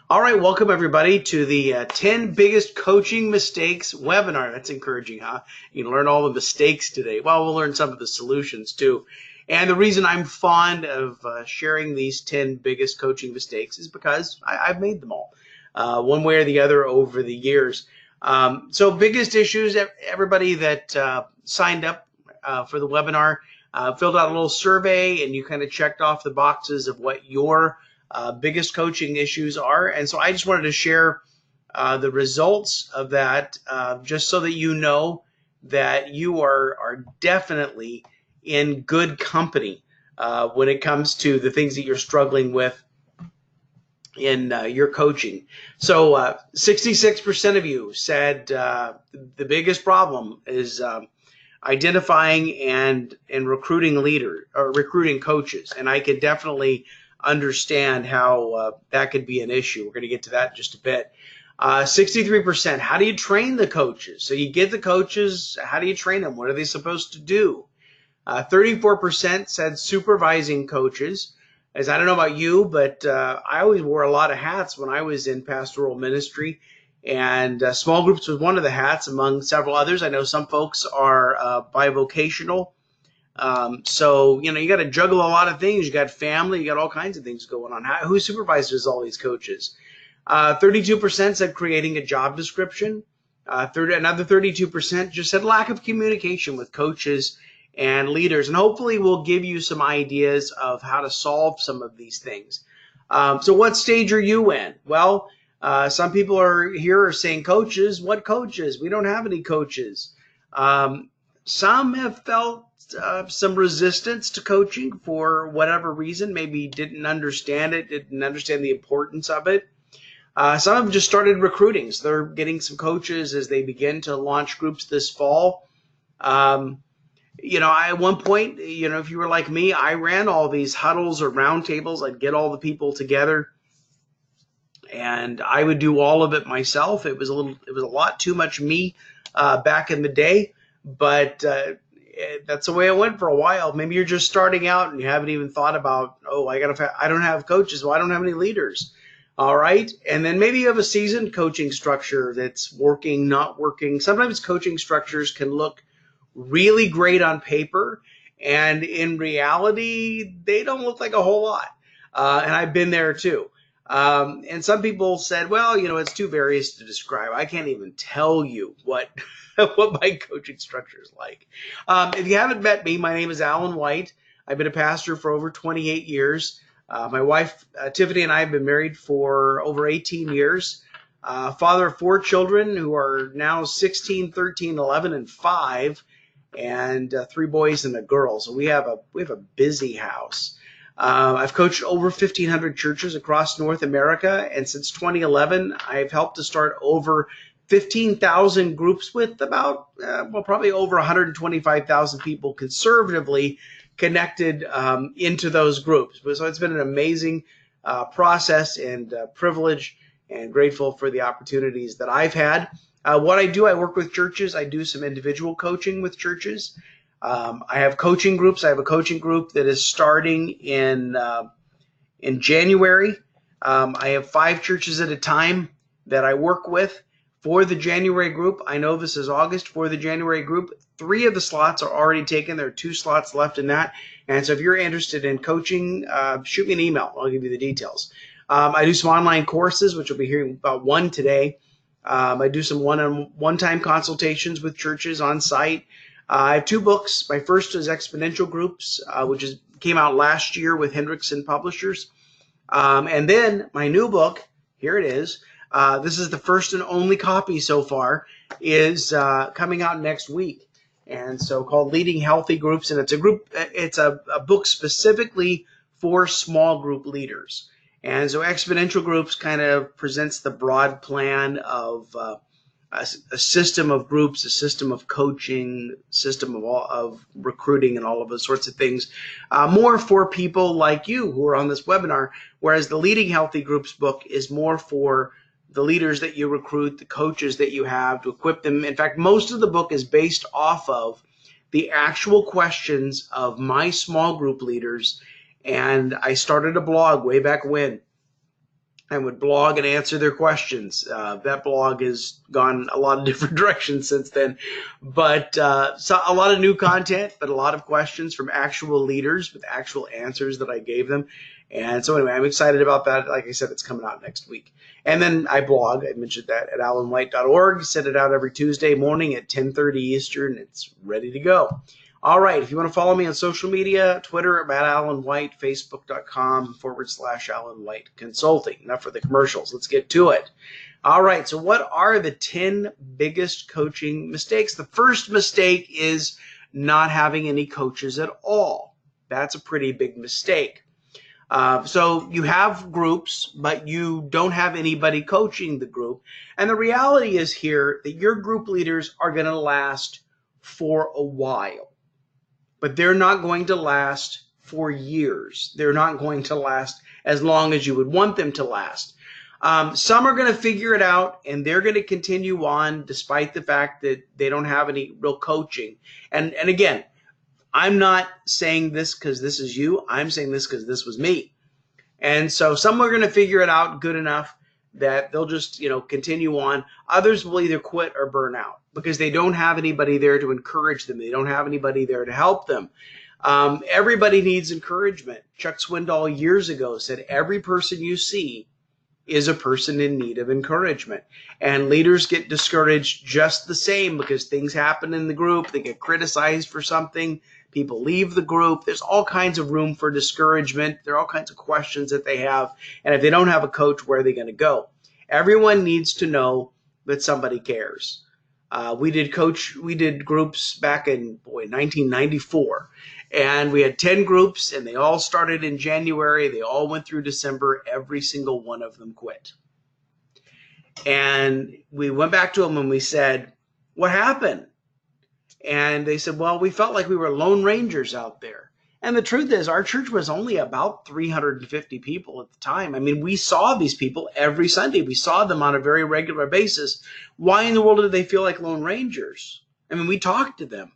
All right, welcome everybody to the 10 biggest coaching mistakes webinar. That's encouraging, huh? You can learn all the mistakes today. Well, we'll learn some of the solutions too. And the reason I'm fond of sharing these 10 biggest coaching mistakes is because I've made them all, one way or the other over the years. So biggest issues, everybody that signed up for the webinar filled out a little survey and you kind of checked off the boxes of what your biggest coaching issues are. And so I just wanted to share the results of that just so that you know that you are definitely in good company when it comes to the things that you're struggling with in your coaching. So 66% of you said the biggest problem is identifying and recruiting recruiting coaches. And I can definitely understand how that could be an issue. We're going to get to that in just a bit. 63%, how do you train the coaches? So you get the coaches, how do you train them? What are they supposed to do? 34% said supervising coaches. As I don't know about you, but I always wore a lot of hats when I was in pastoral ministry. And small groups was one of the hats among several others. I know some folks are bivocational. So, you got to juggle a lot of things. You got family, you got all kinds of things going on. Who supervises all these coaches? 32% said creating a job description. Another 32% just said lack of communication with coaches and leaders. And hopefully we'll give you some ideas of how to solve some of these things. So what stage are you in? Well, some people are saying coaches. What coaches? We don't have any coaches. Some have felt some resistance to coaching for whatever reason, maybe didn't understand it, didn't understand the importance of it. Some have just started recruiting, so they're getting some coaches as they begin to launch groups this fall. At one point, if you were like me, I ran all these huddles or roundtables. I'd get all the people together and I would do all of it myself. It was a lot too much me back in the day, but that's the way it went for a while. Maybe you're just starting out and you haven't even thought about, I don't have coaches. Well, I don't have any leaders. All right. And then maybe you have a seasoned coaching structure that's working, not working. Sometimes coaching structures can look really great on paper, and in reality, they don't look like a whole lot. And I've been there too. And some people said, well, it's too various to describe. I can't even tell you what what my coaching structure is like. If you haven't met me, my name is Alan White. I've been a pastor for over 28 years. My wife, Tiffany, and I have been married for over 18 years. Father of 4 children who are now 16, 13, 11, and 5, and 3 boys and a girl. So we have a busy house. I've coached over 1,500 churches across North America, and since 2011, I've helped to start over 15,000 groups with about, probably over 125,000 people conservatively connected into those groups. So it's been an amazing process and privilege, and grateful for the opportunities that I've had. What I do, I work with churches. I do some individual coaching with churches. I have coaching groups. I have a coaching group that is starting in January. I have 5 churches at a time that I work with for the January group. I know this is August for the January group. 3 of the slots are already taken. There are 2 slots left in that. And so if you're interested in coaching, shoot me an email. I'll give you the details. I do some online courses, which we'll be hearing about one today. I do some one-time consultations with churches on site. I have 2 books. My first is Exponential Groups, which came out last year with Hendrickson Publishers. And then my new book, here it is. This is the first and only copy so far, is coming out next week. And so called Leading Healthy Groups. And it's a book specifically for small group leaders. And so Exponential Groups kind of presents the broad plan of a system of groups, a system of coaching, system of recruiting, and all of those sorts of things, more for people like you who are on this webinar, whereas the Leading Healthy Groups book is more for the leaders that you recruit, the coaches that you have, to equip them. In fact, most of the book is based off of the actual questions of my small group leaders. And I started a blog way back when, and would blog and answer their questions. That blog has gone a lot of different directions since then, but so a lot of new content, but a lot of questions from actual leaders with actual answers that I gave them. And so anyway, I'm excited about that. Like I said, it's coming out next week. And then I blog, I mentioned that, at alanwhite.org. Send it out every Tuesday morning at 10:30 Eastern. It's ready to go. All right, if you want to follow me on social media, Twitter at Alan White, Facebook.com/Alan White Consulting. Enough for the commercials. Let's get to it. All right, so what are the 10 biggest coaching mistakes? The first mistake is not having any coaches at all. That's a pretty big mistake. So you have groups, but you don't have anybody coaching the group. And the reality is here that your group leaders are going to last for a while. But they're not going to last for years. They're not going to last as long as you would want them to last. Some are going to figure it out, and they're going to continue on despite the fact that they don't have any real coaching. And again, I'm not saying this because this is you. I'm saying this because this was me. And so some are going to figure it out good enough that they'll just, continue on. Others will either quit or burn out because they don't have anybody there to encourage them. They don't have anybody there to help them. Everybody needs encouragement. Chuck Swindoll years ago said, every person you see is a person in need of encouragement. And leaders get discouraged just the same because things happen in the group. They get criticized for something. People leave the group. There's all kinds of room for discouragement. There are all kinds of questions that they have. And if they don't have a coach, where are they going to go? Everyone needs to know that somebody cares. We did groups back in 1994. And we had 10 groups, and they all started in January. They all went through December. Every single one of them quit. And we went back to them and we said, what happened? And they said, well, we felt like we were lone rangers out there. And the truth is, our church was only about 350 people at the time. I mean, we saw these people every Sunday. We saw them on a very regular basis. Why in the world did they feel like lone rangers? I mean, we talked to them.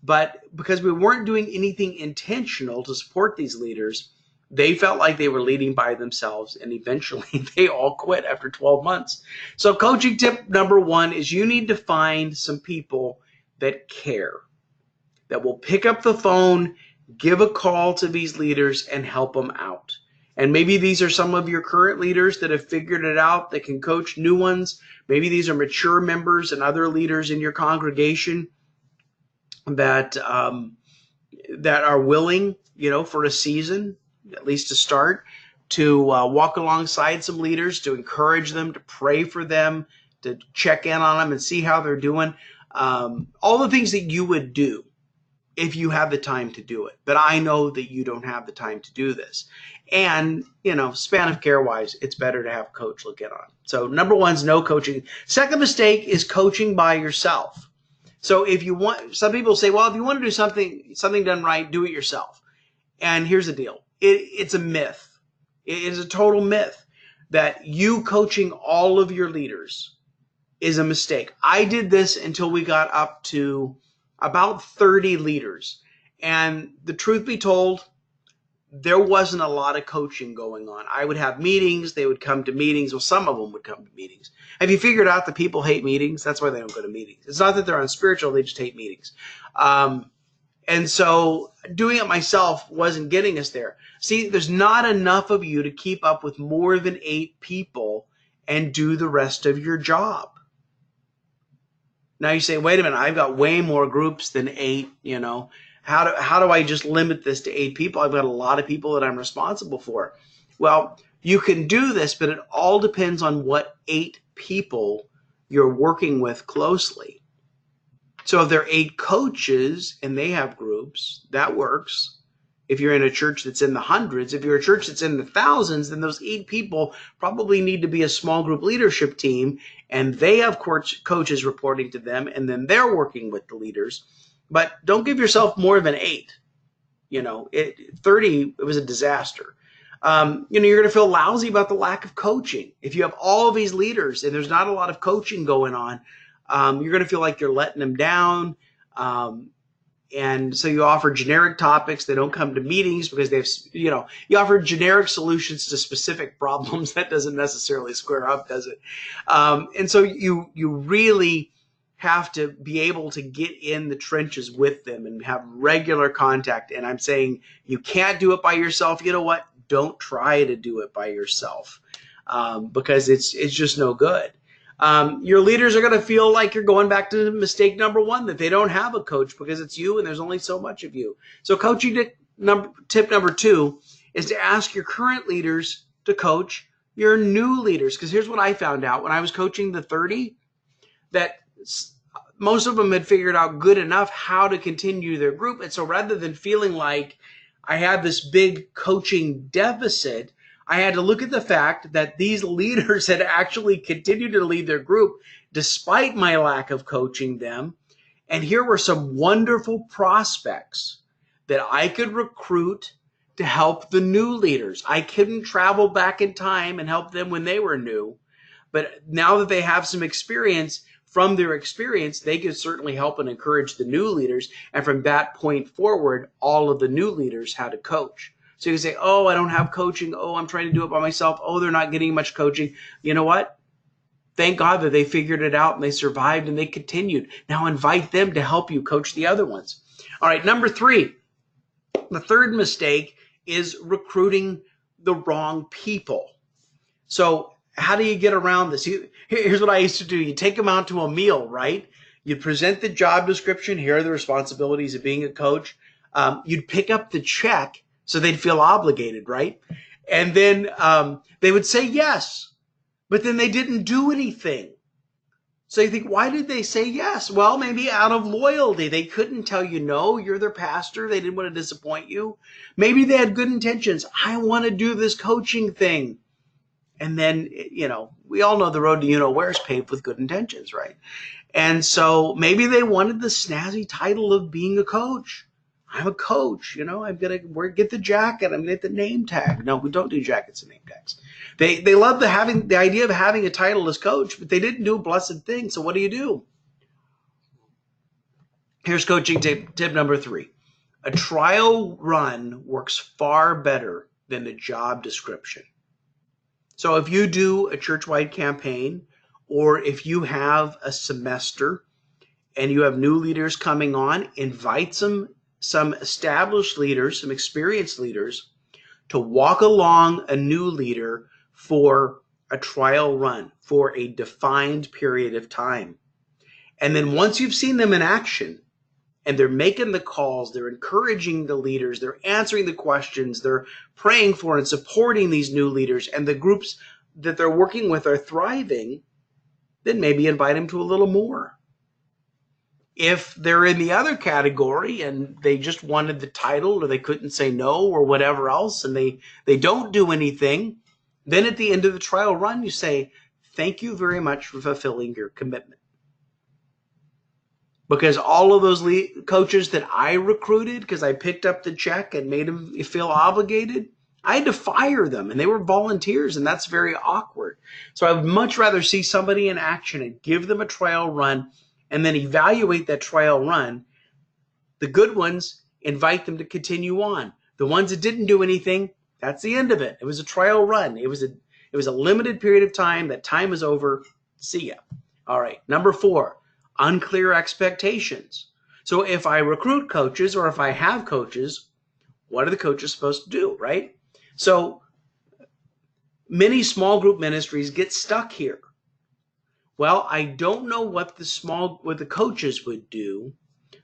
But because we weren't doing anything intentional to support these leaders, they felt like they were leading by themselves, and eventually they all quit after 12 months. So coaching tip number 1 is you need to find some people that care, that will pick up the phone, give a call to these leaders, and help them out. And maybe these are some of your current leaders that have figured it out, that can coach new ones. Maybe these are mature members and other leaders in your congregation that are willing, for a season, at least to start, to walk alongside some leaders, to encourage them, to pray for them, to check in on them and see how they're doing. All the things that you would do if you have the time to do it. But I know that you don't have the time to do this. And, span of care wise, it's better to have a coach look in on. So number 1 is no coaching. Second mistake is coaching by yourself. So if you want, some people say, well, if you want to do something done right, do it yourself. And here's the deal. It's a myth. It is a total myth that you coaching all of your leaders is a mistake. I did this until we got up to about 30 leaders. And the truth be told, there wasn't a lot of coaching going on. I would have meetings. They would come to meetings. Well, some of them would come to meetings. Have you figured out that people hate meetings? That's why they don't go to meetings. It's not that they're unspiritual. They just hate meetings. And so doing it myself wasn't getting us there. See, there's not enough of you to keep up with more than 8 people and do the rest of your job. Now you say, wait a minute, I've got way more groups than 8, How do I just limit this to 8 people? I've got a lot of people that I'm responsible for. Well, you can do this, but it all depends on what 8 people you're working with closely. So if there are 8 coaches and they have groups, that works. If you're in a church that's in the hundreds, if you're a church that's in the thousands, then those 8 people probably need to be a small group leadership team, and they have coaches reporting to them, and then they're working with the leaders. But don't give yourself more than 8. 30, it was a disaster. You're going to feel lousy about the lack of coaching. If you have all of these leaders and there's not a lot of coaching going on, you're going to feel like you're letting them down. And so you offer generic topics. They don't come to meetings because they've, you offer generic solutions to specific problems. That doesn't necessarily square up, does it? And so you really have to be able to get in the trenches with them and have regular contact. And I'm saying you can't do it by yourself. You know what? Don't try to do it by yourself, because it's just no good. Your leaders are going to feel like you're going back to mistake number one, that they don't have a coach because it's you and there's only so much of you. So coaching tip number 2 is to ask your current leaders to coach your new leaders. Because here's what I found out when I was coaching the 30, that most of them had figured out good enough how to continue their group. And so rather than feeling like I had this big coaching deficit, I had to look at the fact that these leaders had actually continued to lead their group despite my lack of coaching them. And here were some wonderful prospects that I could recruit to help the new leaders. I couldn't travel back in time and help them when they were new, but now that they have some experience, from their experience, they could certainly help and encourage the new leaders. And from that point forward, all of the new leaders had a coach. So you can say, oh, I don't have coaching. Oh, I'm trying to do it by myself. Oh, they're not getting much coaching. You know what? Thank God that they figured it out and they survived and they continued. Now invite them to help you coach the other ones. All right, number 3, the third mistake is recruiting the wrong people. So how do you get around this? Here's what I used to do. You take them out to a meal, right? You present the job description. Here are the responsibilities of being a coach. You'd pick up the check so they'd feel obligated, right? And then they would say yes, but then they didn't do anything. So you think, why did they say yes? Well, maybe out of loyalty. They couldn't tell you no. You're their pastor. They didn't want to disappoint you. Maybe they had good intentions. I want to do this coaching thing. And then, we all know the road to where is paved with good intentions, right? And so maybe they wanted the snazzy title of being a coach. I'm a coach, I'm going to get the jacket. I'm going to get the name tag. No, we don't do jackets and name tags. They love the idea of having a title as coach, but they didn't do a blessed thing. So what do? Here's coaching tip number 3. A trial run works far better than a job description. So if you do a church-wide campaign, or if you have a semester and you have new leaders coming on, invite some established leaders, some experienced leaders to walk along a new leader for a trial run for a defined period of time. And then once you've seen them in action and they're making the calls, they're encouraging the leaders, they're answering the questions, they're praying for and supporting these new leaders, and the groups that they're working with are thriving, then maybe invite them to a little more. If they're in the other category and they just wanted the title or they couldn't say no or whatever else and they don't do anything, then at the end of the trial run, you say, thank you very much for fulfilling your commitment. Because all of those coaches that I recruited, because I picked up the check and made them feel obligated, I had to fire them, and they were volunteers, and that's very awkward. So I would much rather see somebody in action and give them a trial run and then evaluate that trial run. The good ones, invite them to continue on. The ones that didn't do anything, that's the end of it. It was a trial run. It was a limited period of time. That time is over. See ya. All right, number 4. Unclear expectations. So if I recruit coaches or if I have coaches, what are the coaches supposed to do, right? So many small group ministries get stuck here. Well, I don't know what the coaches would do.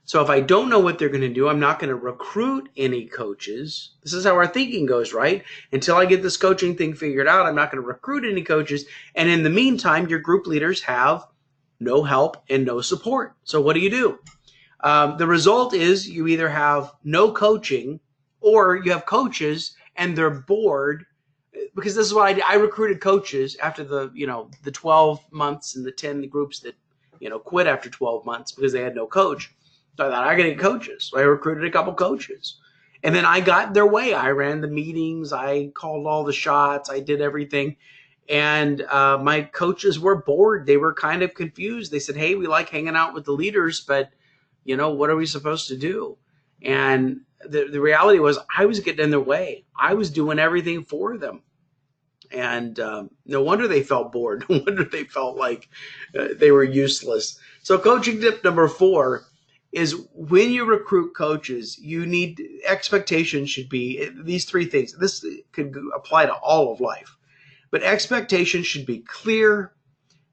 So if I don't know what they're going to do, I'm not going to recruit any coaches. This is how our thinking goes, right? Until I get this coaching thing figured out, I'm not going to recruit any coaches. And in the meantime, your group leaders have no help and no support. So what do? The result is you either have no coaching or you have coaches and they're bored, because this is what I recruited coaches after the 12 months and the 10 groups that, quit after 12 months because they had no coach. So I thought I got to get coaches. So I recruited a couple coaches and then I got their way. I ran the meetings. I called all the shots. I did everything. And my coaches were bored. They were kind of confused. They said, hey, we like hanging out with the leaders, but What are we supposed to do? And the reality was I was getting in their way. I was doing everything for them. And no wonder they felt bored. No wonder they felt like they were useless. So coaching tip number 4 is when you recruit coaches, expectations should be these 3 things. This could apply to all of life. But expectations should be clear,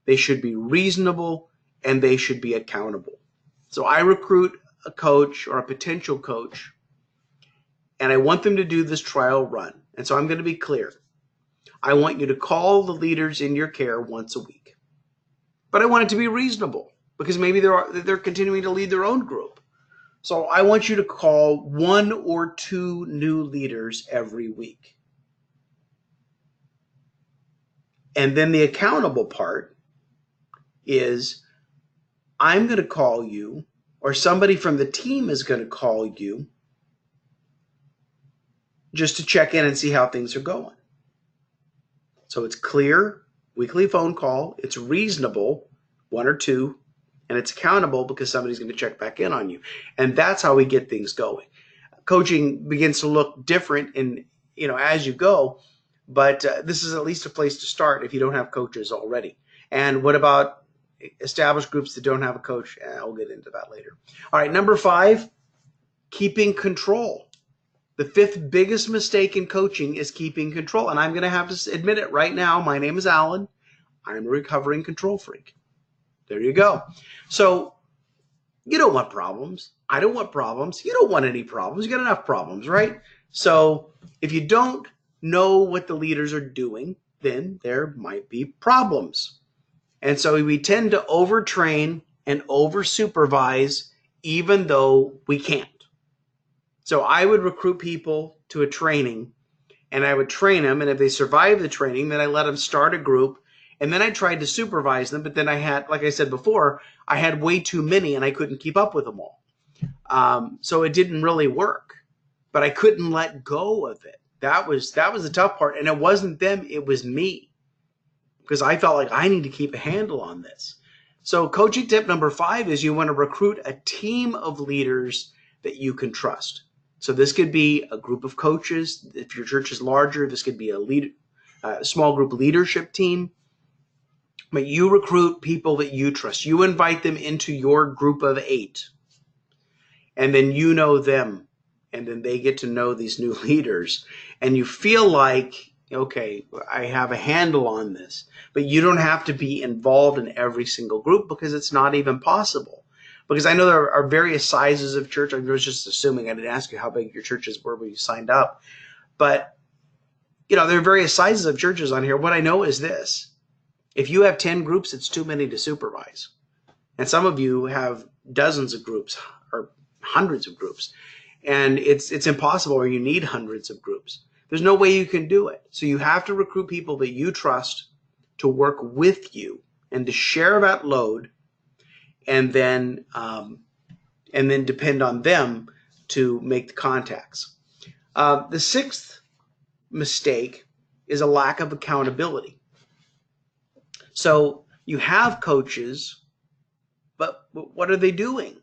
they should be reasonable, and they should be accountable. So I recruit a coach or a potential coach, and I want them to do this trial run. And so I'm going to be clear. I want you to call the leaders in your care once a week. But I want it to be reasonable because maybe they're continuing to lead their own group. So I want you to call 1 or 2 new leaders every week. And then the accountable part is I'm going to call you, or somebody from the team is going to call you just to check in and see how things are going. So it's clear, weekly phone call, it's reasonable, 1 or 2, and it's accountable because somebody's going to check back in on you. And that's how we get things going. Coaching begins to look different as you go, but this is at least a place to start if you don't have coaches already. And what about established groups that don't have a coach? I'll get into that later. All right, number 5, keeping control. The 5th biggest mistake in coaching is keeping control. And I'm going to have to admit it right now. My name is Alan. I'm a recovering control freak. There you go. So you don't want problems. I don't want problems. You don't want any problems. You got enough problems, right? So if you don't know what the leaders are doing, then there might be problems. And so we tend to overtrain and over-supervise even though we can't. So I would recruit people to a training, and I would train them, and if they survive the training, then I let them start a group, and then I tried to supervise them, but then I had, like I said before, I had way too many, and I couldn't keep up with them all. So it didn't really work, but I couldn't let go of it. That was the tough part, and it wasn't them, it was me, because I felt like I need to keep a handle on this. So coaching tip number 5 is you want to recruit a team of leaders that you can trust. So this could be a group of coaches. If your church is larger, this could be a small group leadership team. But you recruit people that you trust. You invite them into your group of 8. And then you know them. And then they get to know these new leaders. And you feel like, okay, I have a handle on this. But you don't have to be involved in every single group because it's not even possible. Because I know there are various sizes of church. I was just assuming, I didn't ask you how big your churches were when you signed up. But, there are various sizes of churches on here. What I know is this. If you have 10 groups, it's too many to supervise. And some of you have dozens of groups or hundreds of groups. And it's impossible, or you need hundreds of groups. There's no way you can do it. So you have to recruit people that you trust to work with you and to share that load. And then depend on them to make the contacts. The 6th mistake is a lack of accountability. So you have coaches, but what are they doing?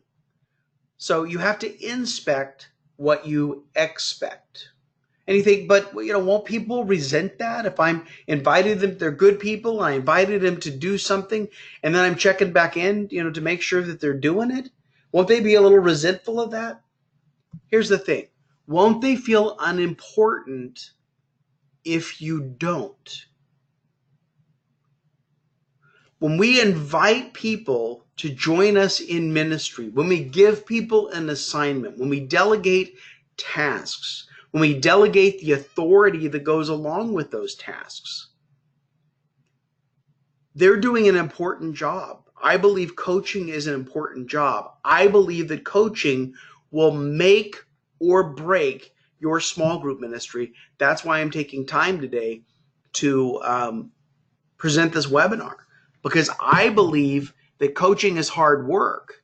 So you have to inspect what you expect. And you think, but won't people resent that if I'm invited them? They're good people, and I invited them to do something, and then I'm checking back in, to make sure that they're doing it. Won't they be a little resentful of that? Here's the thing: won't they feel unimportant if you don't? When we invite people to join us in ministry, when we give people an assignment, when we delegate tasks, when we delegate the authority that goes along with those tasks, they're doing an important job. I believe coaching is an important job. I believe that coaching will make or break your small group ministry. That's why I'm taking time today to present this webinar, because I believe that coaching is hard work,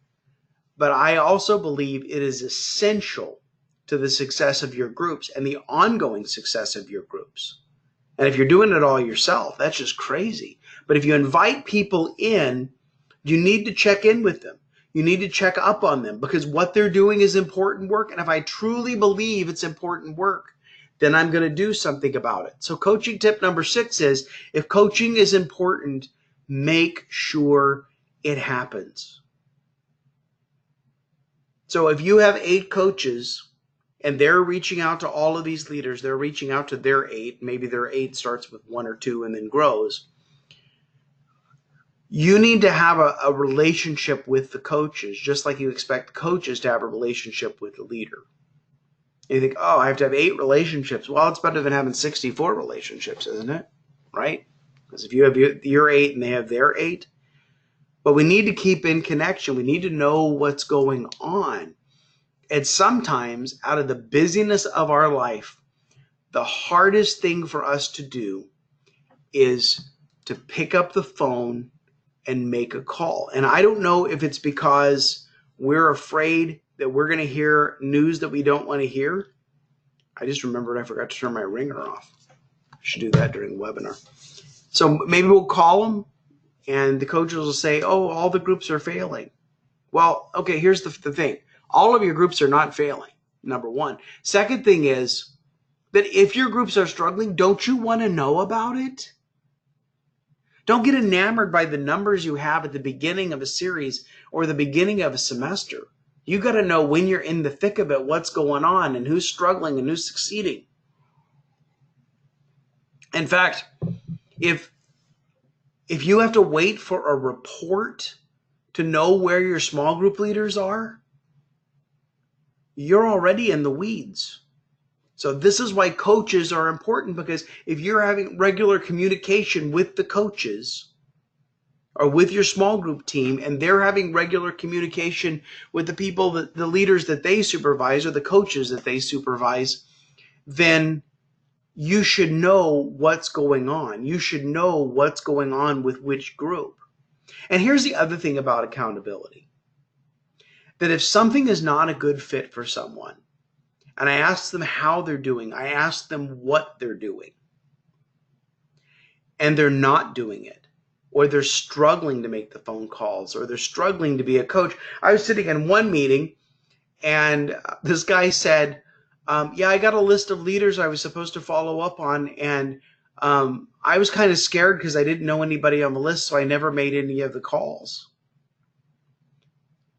but I also believe it is essential to the success of your groups and the ongoing success of your groups. And if you're doing it all yourself, that's just crazy. But if you invite people in, you need to check in with them. You need to check up on them because what they're doing is important work. And if I truly believe it's important work, then I'm going to do something about it. So coaching tip number 6 is, if coaching is important, make sure it happens. So if you have 8 coaches and they're reaching out to all of these leaders, they're reaching out to their 8, maybe their 8 starts with 1 or 2 and then grows. You need to have a relationship with the coaches, just like you expect coaches to have a relationship with the leader. And you think, oh, I have to have 8 relationships. Well, it's better than having 64 relationships, isn't it? Right? Because if you have your 8 and they have their 8. But we need to keep in connection. We need to know what's going on. And sometimes, out of the busyness of our life, the hardest thing for us to do is to pick up the phone and make a call. And I don't know if it's because we're afraid that we're going to hear news that we don't want to hear. I just remembered I forgot to turn my ringer off. I should do that during the webinar. So maybe we'll call them and the coaches will say, oh, all the groups are failing. Well, okay, here's the thing. All of your groups are not failing, number one. Second thing is that if your groups are struggling, don't you want to know about it? Don't get enamored by the numbers you have at the beginning of a series or the beginning of a semester. You got to know when you're in the thick of it, what's going on and who's struggling and who's succeeding. In fact, if you have to wait for a report to know where your small group leaders are, you're already in the weeds. So this is why coaches are important, because if you're having regular communication with the coaches or with your small group team and they're having regular communication with the people, the leaders that they supervise or the coaches that they supervise, then you should know what's going on. You should know what's going on with which group. And here's the other thing about accountability, that if something is not a good fit for someone, and I ask them how they're doing, I ask them what they're doing, and they're not doing it, or they're struggling to make the phone calls, or they're struggling to be a coach. I was sitting in one meeting, and this guy said, yeah, I got a list of leaders I was supposed to follow up on, and I was kind of scared because I didn't know anybody on the list, so I never made any of the calls.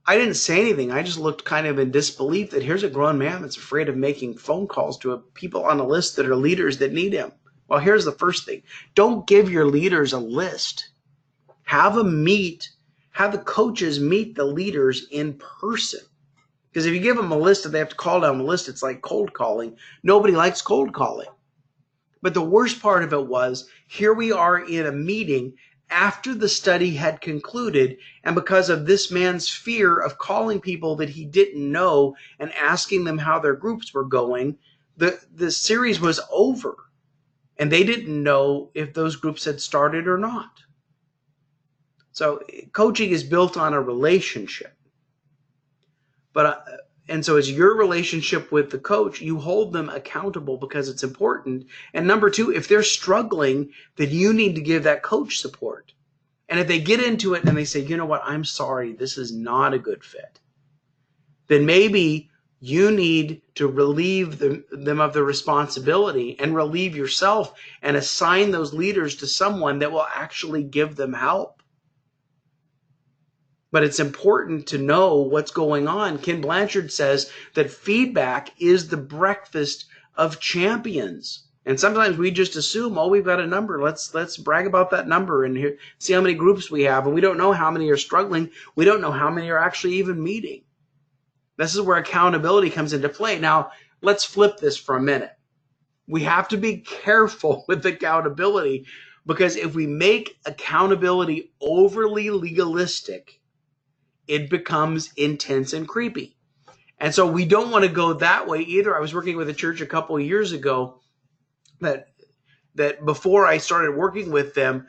I didn't say anything. I just looked kind of in disbelief that here's a grown man that's afraid of making phone calls to people on a list that are leaders that need him. Well, here's the first thing. Don't give your leaders a list. Have the coaches meet the leaders in person. Because if you give them a list and they have to call down the list, it's like cold calling. Nobody likes cold calling. But the worst part of it was, here we are in a meeting after the study had concluded, and because of this man's fear of calling people that he didn't know and asking them how their groups were going, the series was over, and they didn't know if those groups had started or not. So coaching is built on a relationship. And so it's your relationship with the coach. You hold them accountable because it's important. And number 2, if they're struggling, then you need to give that coach support. And if they get into it and they say, you know what, I'm sorry, this is not a good fit, then maybe you need to relieve them of the responsibility and relieve yourself and assign those leaders to someone that will actually give them help. But it's important to know what's going on. Ken Blanchard says that feedback is the breakfast of champions. And sometimes we just assume, oh, we've got a number. Let's brag about that number and see how many groups we have. And we don't know how many are struggling. We don't know how many are actually even meeting. This is where accountability comes into play. Now, let's flip this for a minute. We have to be careful with accountability, because if we make accountability overly legalistic, it becomes intense and creepy. And so we don't want to go that way either. I was working with a church a couple of years ago that before I started working with them,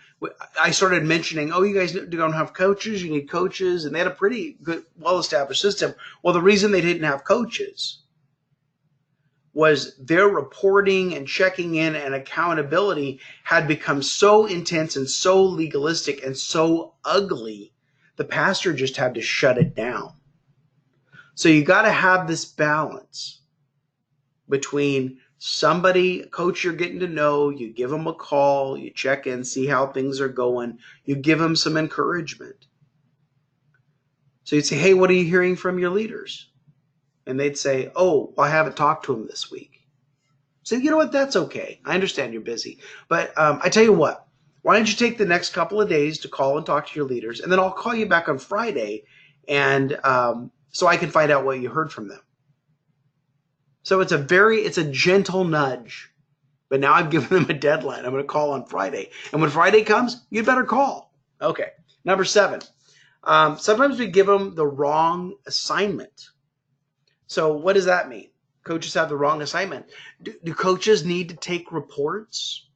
I started mentioning, oh, you guys don't have coaches, you need coaches. And they had a pretty good, well-established system. Well, the reason they didn't have coaches was their reporting and checking in and accountability had become so intense and so legalistic and so ugly the pastor just had to shut it down. So you got to have this balance between somebody, coach you're getting to know, you give them a call, you check in, see how things are going, you give them some encouragement. So you'd say, hey, what are you hearing from your leaders? And they'd say, oh, well, I haven't talked to them this week. So you know what? That's okay. I understand you're busy. But I tell you what, why don't you take the next couple of days to call and talk to your leaders, and then I'll call you back on Friday, and so I can find out what you heard from them. So it's a gentle nudge. But now I've given them a deadline. I'm going to call on Friday. And when Friday comes, you'd better call. Okay. Number 7. Sometimes we give them the wrong assignment. So what does that mean? Coaches have the wrong assignment. Do coaches need to take reports?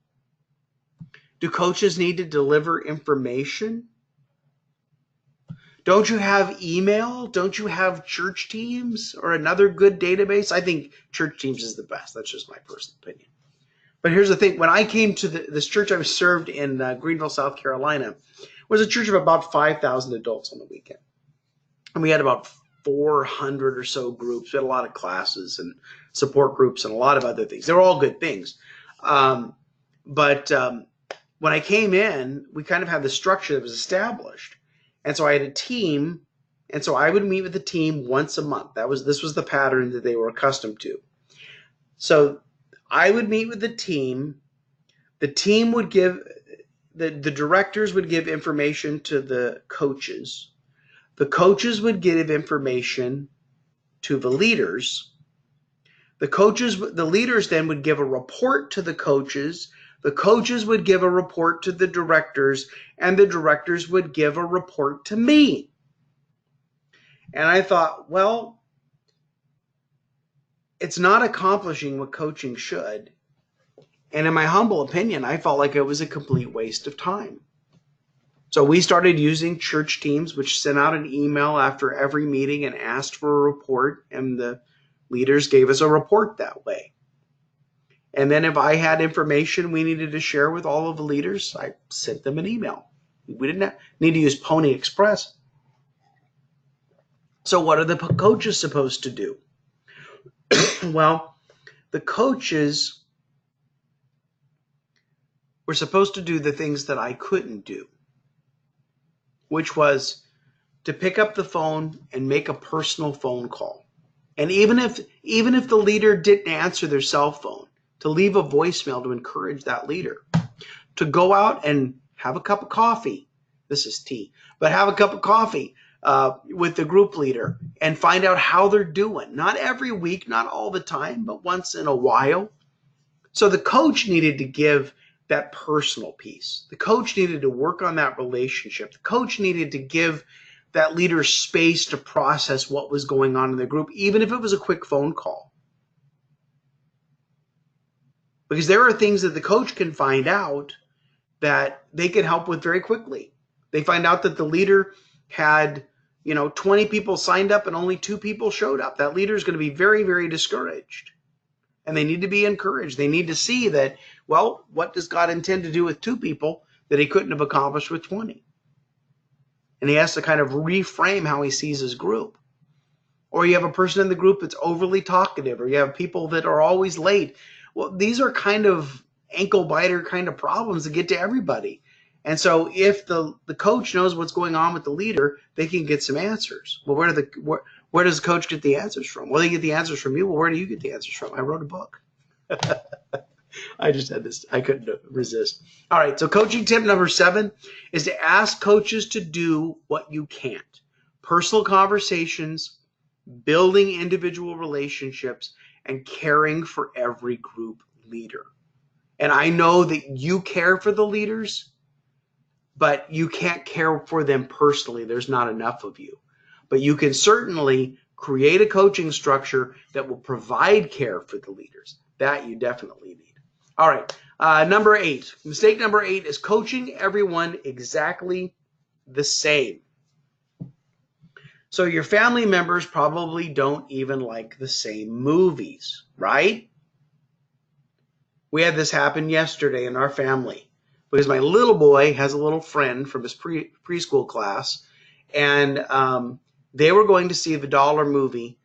Do coaches need to deliver information? Don't you have email? Don't you have church teams or another good database? I think church teams is the best. That's just my personal opinion. But here's the thing. When I came to this church I was served in Greenville, South Carolina, was a church of about 5,000 adults on the weekend. And we had about 400 or so groups. We had a lot of classes and support groups and a lot of other things. They were all good things. But when I came in, we kind of had the structure that was established. And so I had a team, and so I would meet with the team once a month. This was the pattern that they were accustomed to. So I would meet with the team. The team would give, the directors would give information to the coaches. The coaches would give information to the leaders. The leaders then would give a report to the coaches. The coaches would give a report to the directors, and the directors would give a report to me. And I thought, well, it's not accomplishing what coaching should. And in my humble opinion, I felt like it was a complete waste of time. So we started using church teams, which sent out an email after every meeting and asked for a report, and the leaders gave us a report that way. And then if I had information we needed to share with all of the leaders, I sent them an email. We didn't need to use Pony Express. So what are the coaches supposed to do? Well, the coaches were supposed to do the things that I couldn't do, which was to pick up the phone and make a personal phone call. And even if the leader didn't answer their cell phone, to leave a voicemail to encourage that leader, to go out and have a cup of coffee. This is tea, but have a cup of coffee with the group leader and find out how they're doing. Not every week, not all the time, but once in a while. So the coach needed to give that personal piece. The coach needed to work on that relationship. The coach needed to give that leader space to process what was going on in the group, even if it was a quick phone call. Because there are things that the coach can find out that they can help with very quickly. They find out that the leader had, 20 people signed up and only 2 people showed up. That leader is going to be very, very discouraged. And they need to be encouraged. They need to see that, well, what does God intend to do with 2 people that he couldn't have accomplished with 20? And he has to kind of reframe how he sees his group. Or you have a person in the group that's overly talkative, or you have people that are always late. Well, these are kind of ankle biter kind of problems that get to everybody. And so if the coach knows what's going on with the leader, they can get some answers. Well, where does the coach get the answers from? Well, they get the answers from you. Well, where do you get the answers from? I wrote a book. I just had this. I couldn't resist. All right. So coaching tip number 7 is to ask coaches to do what you can't. Personal conversations, building individual relationships, and caring for every group leader. And I know that you care for the leaders, but you can't care for them personally. There's not enough of you. But you can certainly create a coaching structure that will provide care for the leaders. That you definitely need. All right. Number 8. Mistake number 8 is coaching everyone exactly the same. So your family members probably don't even like the same movies, right? We had this happen yesterday in our family because my little boy has a little friend from his preschool class, And they were going to see the dollar movie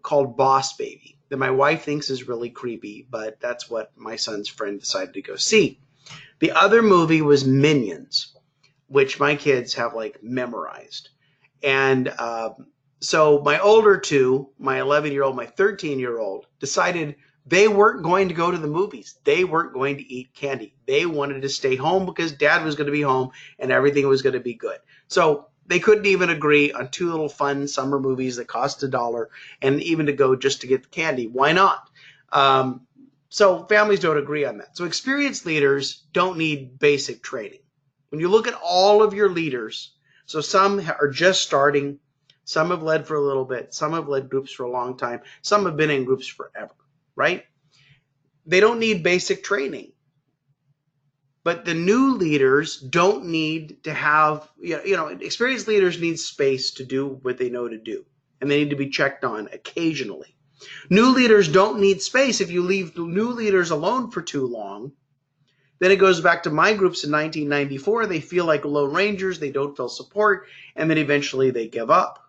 called Boss Baby that my wife thinks is really creepy, but that's what my son's friend decided to go see. The other movie was Minions, which my kids have like memorized. And so my older two, my 11-year-old, my 13-year-old, decided they weren't going to go to the movies. They weren't going to eat candy. They wanted to stay home because dad was going to be home and everything was going to be good. So they couldn't even agree on two little fun summer movies that cost $1 and even to go just to get the candy. Why not? So families don't agree on that. So experienced leaders don't need basic training. When you look at all of your leaders, so some are just starting, some have led for a little bit, some have led groups for a long time, some have been in groups forever, right? They don't need basic training. But the new leaders don't need to have, experienced leaders need space to do what they know to do, and they need to be checked on occasionally. New leaders don't need space. If you leave new leaders alone for too long, then it goes back to my groups in 1994. They feel like Lone Rangers, they don't feel support, and then eventually they give up.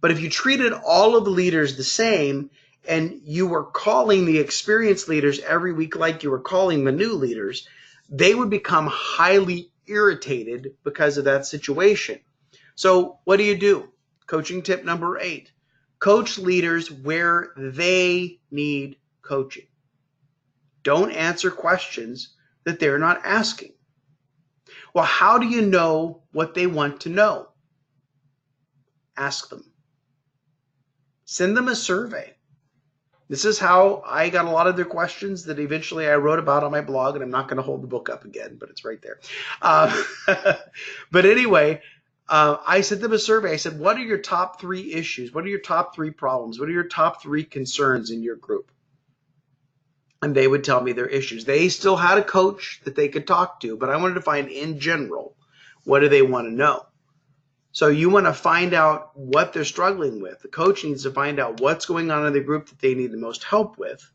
But if you treated all of the leaders the same, and you were calling the experienced leaders every week like you were calling the new leaders, they would become highly irritated because of that situation. So what do? Coaching tip number 8. Coach leaders where they need coaching. Don't answer questions that they're not asking. Well, how do you know what they want to know? Ask them. Send them a survey. This is how I got a lot of their questions that eventually I wrote about on my blog, and I'm not going to hold the book up again, but it's right there. But anyway, I sent them a survey. I said, what are your top 3 issues? What are your top 3 problems? What are your top 3 concerns in your group? And they would tell me their issues. They still had a coach that they could talk to, but I wanted to find in general, what do they want to know? So you want to find out what they're struggling with. The coach needs to find out what's going on in the group that they need the most help with,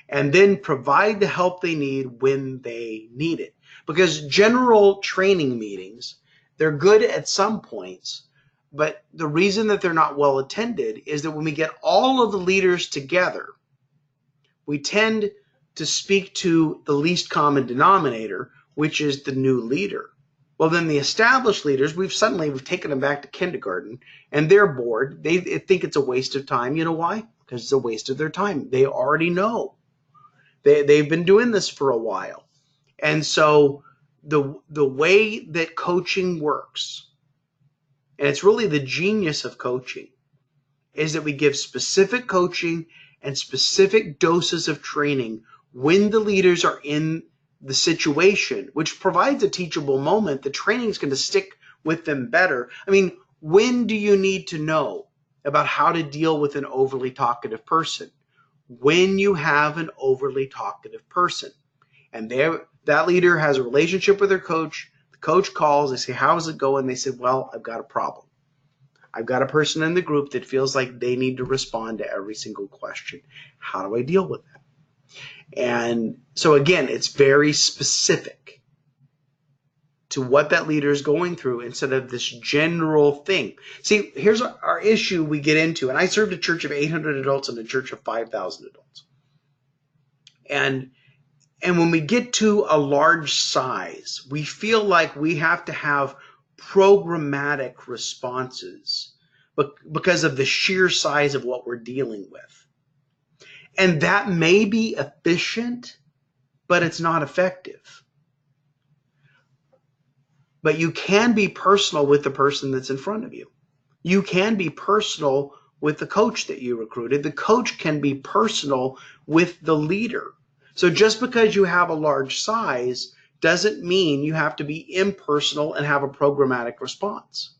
and then provide the help they need when they need it. Because general training meetings, they're good at some points, but the reason that they're not well attended is that when we get all of the leaders together, we tend to speak to the least common denominator, which is the new leader. Well, then the established leaders, we've taken them back to kindergarten, and they're bored. They think it's a waste of time. You know why? Because it's a waste of their time. They already know. They've been doing this for a while. And so the way that coaching works, and it's really the genius of coaching, is that we give specific coaching and specific doses of training when the leaders are in the situation, which provides a teachable moment. The training is going to stick with them better. I mean, when do you need to know about how to deal with an overly talkative person? When you have an overly talkative person, and that leader has a relationship with their coach. The coach calls, they say, how's it going? They say, well, I've got a problem. I've got a person in the group that feels like they need to respond to every single question. How do I deal with that? And so again, it's very specific to what that leader is going through instead of this general thing. See, here's our issue we get into. And I served a church of 800 adults and a church of 5,000 adults. And when we get to a large size, we feel like we have to have programmatic responses because of the sheer size of what we're dealing with. And that may be efficient, but it's not effective. But you can be personal with the person that's in front of you. You can be personal with the coach that you recruited. The coach can be personal with the leader. So just because you have a large size doesn't mean you have to be impersonal and have a programmatic response.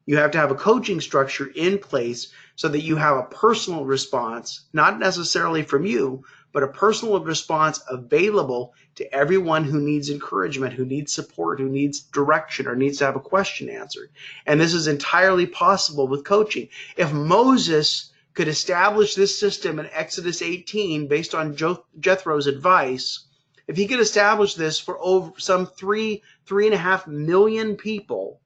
You have to have a coaching structure in place so that you have a personal response, not necessarily from you, but a personal response available to everyone who needs encouragement, who needs support, who needs direction, or needs to have a question answered. And this is entirely possible with coaching. If Moses could establish this system in Exodus 18 based on Jethro's advice, If he could establish this for over some 3.5 million people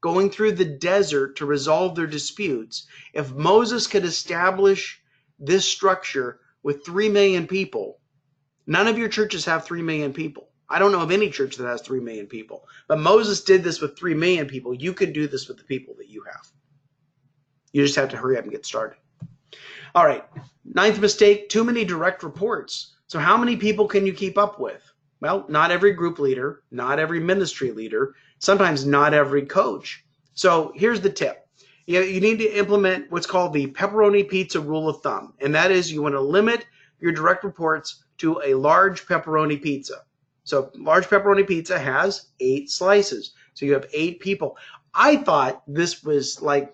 going through the desert to resolve their disputes, if Moses could establish this structure with 3 million people, none of your churches have 3 million people. I don't know of any church that has 3 million people. But Moses did this with 3 million people. You could do this with the people that you have. You just have to hurry up and get started. All right. 9th mistake, too many direct reports. So how many people can you keep up with? Well, not every group leader, not every ministry leader, sometimes not every coach. So here's the tip. You need to implement what's called the pepperoni pizza rule of thumb. And that is you want to limit your direct reports to a large pepperoni pizza. So large pepperoni pizza has 8 slices. So you have 8 people. I thought this was like,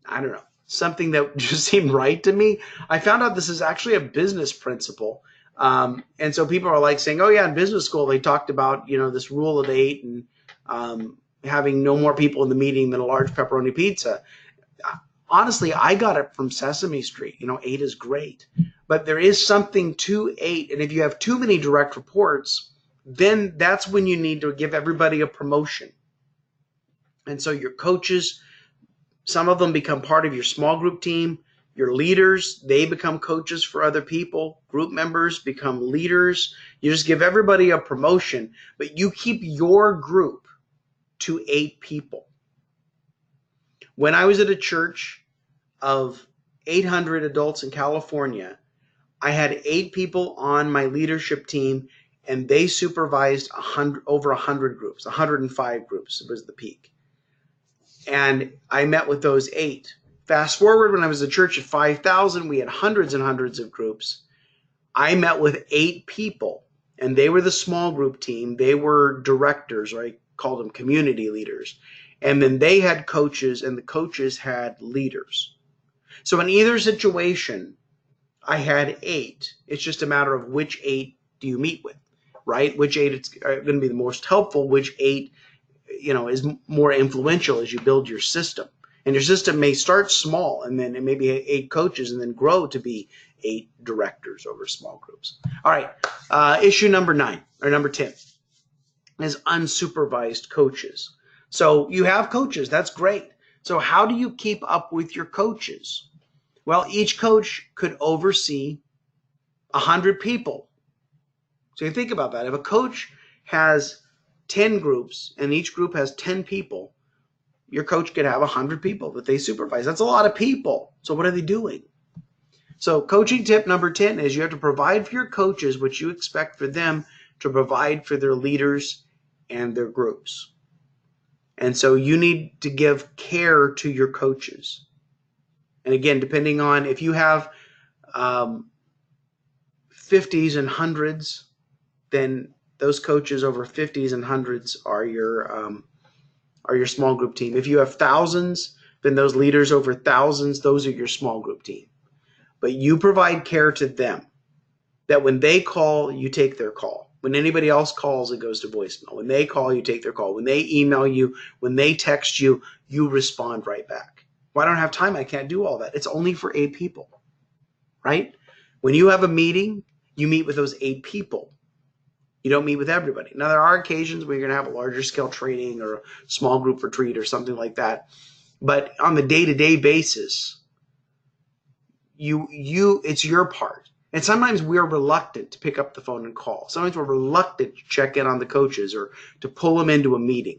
I don't know, something that just seemed right to me. I found out this is actually a business principle. And so people are like saying, oh yeah, in business school, they talked about, this rule of 8 and having no more people in the meeting than a large pepperoni pizza. Honestly, I got it from Sesame Street. 8 is great, but there is something to 8. And if you have too many direct reports, then that's when you need to give everybody a promotion. And so your coaches, some of them become part of your small group team. Your leaders, they become coaches for other people. Group members become leaders. You just give everybody a promotion, but you keep your group to 8 people. When I was at a church of 800 adults in California, I had 8 people on my leadership team, and they supervised over 100 groups. 105 groups was the peak. And I met with those 8. Fast forward, when I was at church at 5,000, we had hundreds and hundreds of groups. I met with 8 people, and they were the small group team. They were directors, or I called them community leaders. And then they had coaches, and the coaches had leaders. So in either situation, I had 8. It's just a matter of which 8 do you meet with, right? Which 8 is going to be the most helpful, which 8 is more influential as you build your system. And your system may start small, and then it may be 8 coaches, and then grow to be 8 directors over small groups. All right, issue number 10 is unsupervised coaches. So you have coaches, that's great. So how do you keep up with your coaches? Well, each coach could oversee 100 people. So you think about that. If a coach has 10 groups, and each group has 10 people, your coach could have 100 people that they supervise. That's a lot of people. So what are they doing? So coaching tip number 10 is you have to provide for your coaches what you expect for them to provide for their leaders and their groups. And so you need to give care to your coaches. And again, depending on if you have 50s and 100s, then those coaches over 50s and 100s are your small group team. If you have thousands, then those leaders over thousands, those are your small group team. But you provide care to them, that when they call, you take their call. When anybody else calls, it goes to voicemail. When they call, you take their call. When they email you, when they text you, you respond right back. Well, I don't have time. I can't do all that. It's only for 8 people, right? When you have a meeting, you meet with those 8 people. You don't meet with everybody. Now, there are occasions where you're going to have a larger scale training or a small group retreat or something like that. But on the day-to-day basis, it's your part. And sometimes we're reluctant to pick up the phone and call. Sometimes we're reluctant to check in on the coaches or to pull them into a meeting.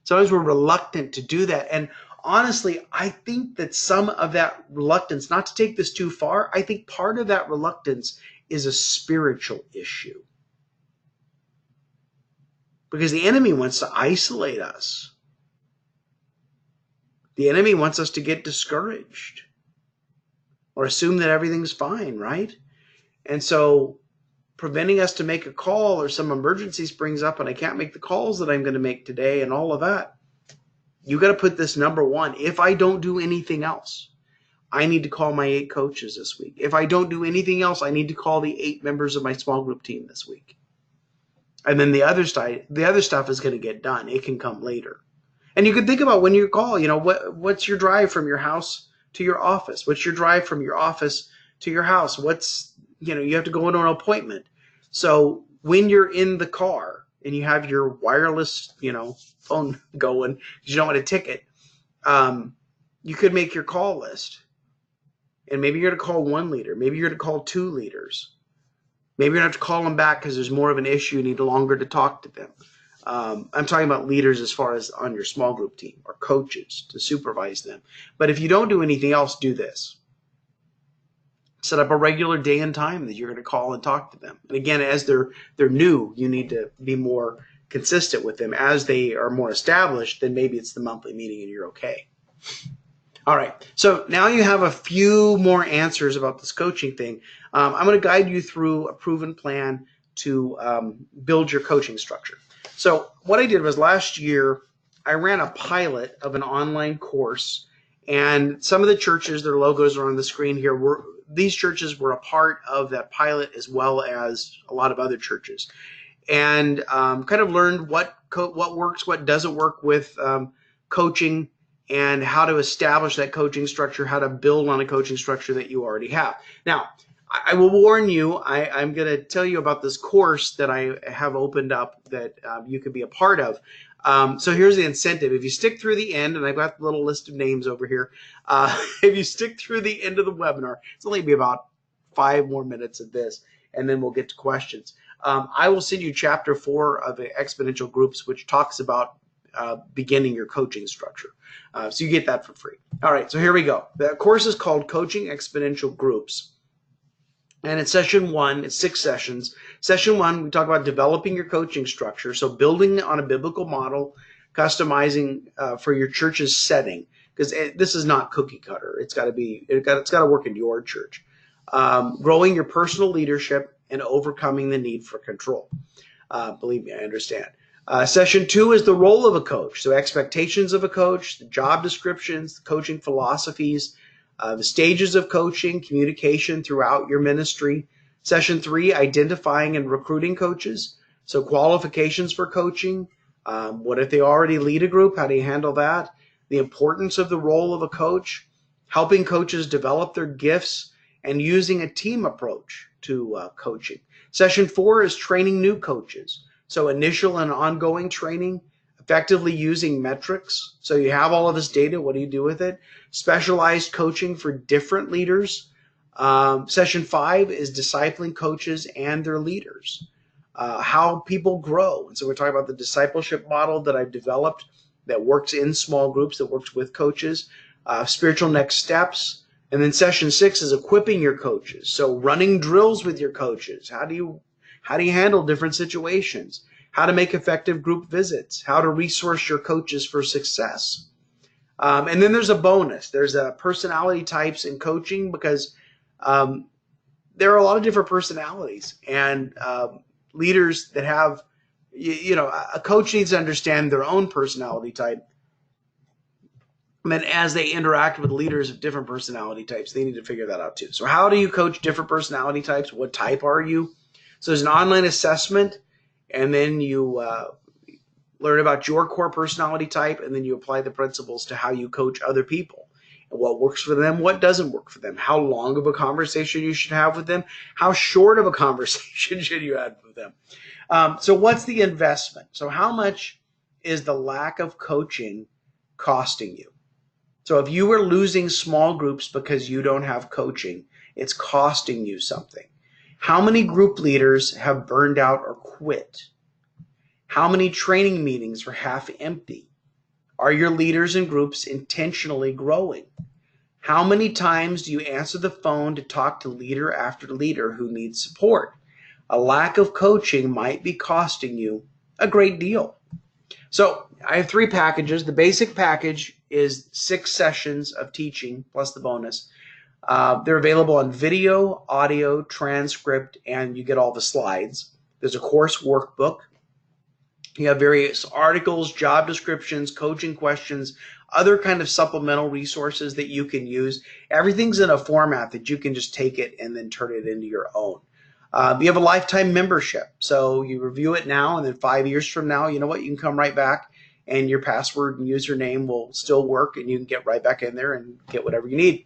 Sometimes we're reluctant to do that. And honestly, I think that some of that reluctance, not to take this too far, I think part of that reluctance is a spiritual issue. Because the enemy wants to isolate us. The enemy wants us to get discouraged or assume that everything's fine, right? And so preventing us to make a call, or some emergency springs up and I can't make the calls that I'm going to make today and all of that, you got to put this number 1. If I don't do anything else, I need to call my 8 coaches this week. If I don't do anything else, I need to call the 8 members of my small group team this week. And then the other stuff is going to get done. It can come later. And you can think about when you call, what's your drive from your house to your office? What's your drive from your office to your house? You have to go into an appointment. So when you're in the car and you have your wireless, phone going because you don't want a ticket, you could make your call list. And maybe you're going to call one leader. Maybe you're going to call two leaders. Maybe you're going to have to call them back because there's more of an issue. You need longer to talk to them. I'm talking about leaders as far as on your small group team or coaches to supervise them. But if you don't do anything else, do this. Set up a regular day and time that you're going to call and talk to them. And again, as they're new, you need to be more consistent with them. As they are more established, then maybe it's the monthly meeting and you're okay. All right, so now you have a few more answers about this coaching thing. I'm going to guide you through a proven plan to build your coaching structure. So what I did was last year, I ran a pilot of an online course, and some of the churches, their logos are on the screen here, these churches were a part of that pilot as well as a lot of other churches, and kind of learned what works, what doesn't work with coaching, and how to establish that coaching structure, how to build on a coaching structure that you already have. Now, I will warn you, I'm going to tell you about this course that I have opened up that you could be a part of. So here's the incentive. If you stick through the end, and I've got the little list of names over here, if you stick through the end of the webinar, it's only be about 5 more minutes of this, and then we'll get to questions. I will send you chapter 4 of the Exponential Groups, which talks about beginning your coaching structure. So you get that for free. All right, so here we go. The course is called Coaching Exponential Groups. And it's session 1, it's 6 sessions. Session 1, we talk about developing your coaching structure. So building on a biblical model, customizing for your church's setting, because this is not cookie cutter. It's got to work in your church. Growing your personal leadership and overcoming the need for control. Believe me, I understand. Session 2 is the role of a coach. So expectations of a coach, the job descriptions, the coaching philosophies, the stages of coaching, communication throughout your ministry. Session 3, identifying and recruiting coaches. So qualifications for coaching. What if they already lead a group? How do you handle that? The importance of the role of a coach. Helping coaches develop their gifts and using a team approach to coaching. Session 4 is training new coaches. So initial and ongoing training, effectively using metrics. So you have all of this data. What do you do with it? Specialized coaching for different leaders. Session 5 is discipling coaches and their leaders. How people grow. And so we're talking about the discipleship model that I've developed that works in small groups, that works with coaches. Spiritual next steps. And then session 6 is equipping your coaches. So running drills with your coaches. How do you handle different situations? How to make effective group visits? How to resource your coaches for success? And then there's a bonus. There's personality types in coaching, because there are a lot of different personalities, and leaders that have, a coach needs to understand their own personality type. And then as they interact with leaders of different personality types, they need to figure that out too. So how do you coach different personality types? What type are you? So there's an online assessment, and then you learn about your core personality type, and then you apply the principles to how you coach other people, and what works for them, what doesn't work for them, how long of a conversation you should have with them, how short of a conversation should you have with them. So what's the investment? So how much is the lack of coaching costing you? So if you were losing small groups because you don't have coaching, it's costing you something. How many group leaders have burned out or quit? How many training meetings are half empty? Are your leaders and groups intentionally growing? How many times do you answer the phone to talk to leader after leader who needs support? A lack of coaching might be costing you a great deal. So I have 3 packages. The basic package is 6 sessions of teaching plus the bonus. They're available on video, audio, transcript, and you get all the slides. There's a course workbook. You have various articles, job descriptions, coaching questions, other kind of supplemental resources that you can use. Everything's in a format that you can just take it and then turn it into your own. You have a lifetime membership. So you review it now, and then 5 years from now, you know what? You can come right back, and your password and username will still work, and you can get right back in there and get whatever you need.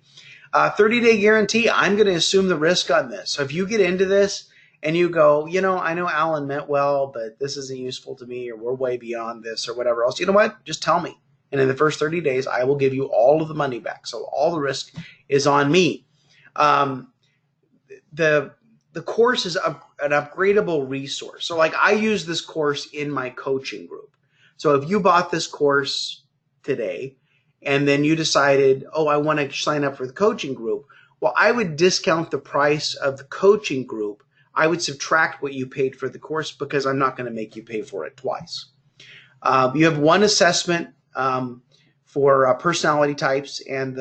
30-day guarantee. I'm going to assume the risk on this. So if you get into this and you go, you know, I know Alan meant well, but this isn't useful to me, or we're way beyond this, or whatever else, you know what? Just tell me. And in the first 30 days, I will give you all of the money back. So all the risk is on me. The course is an upgradable resource. So like I use this course in my coaching group. So if you bought this course today and then you decided, oh, I want to sign up for the coaching group, well, I would discount the price of the coaching group. I would subtract what you paid for the course because I'm not going to make you pay for it twice. You have one assessment for personality types and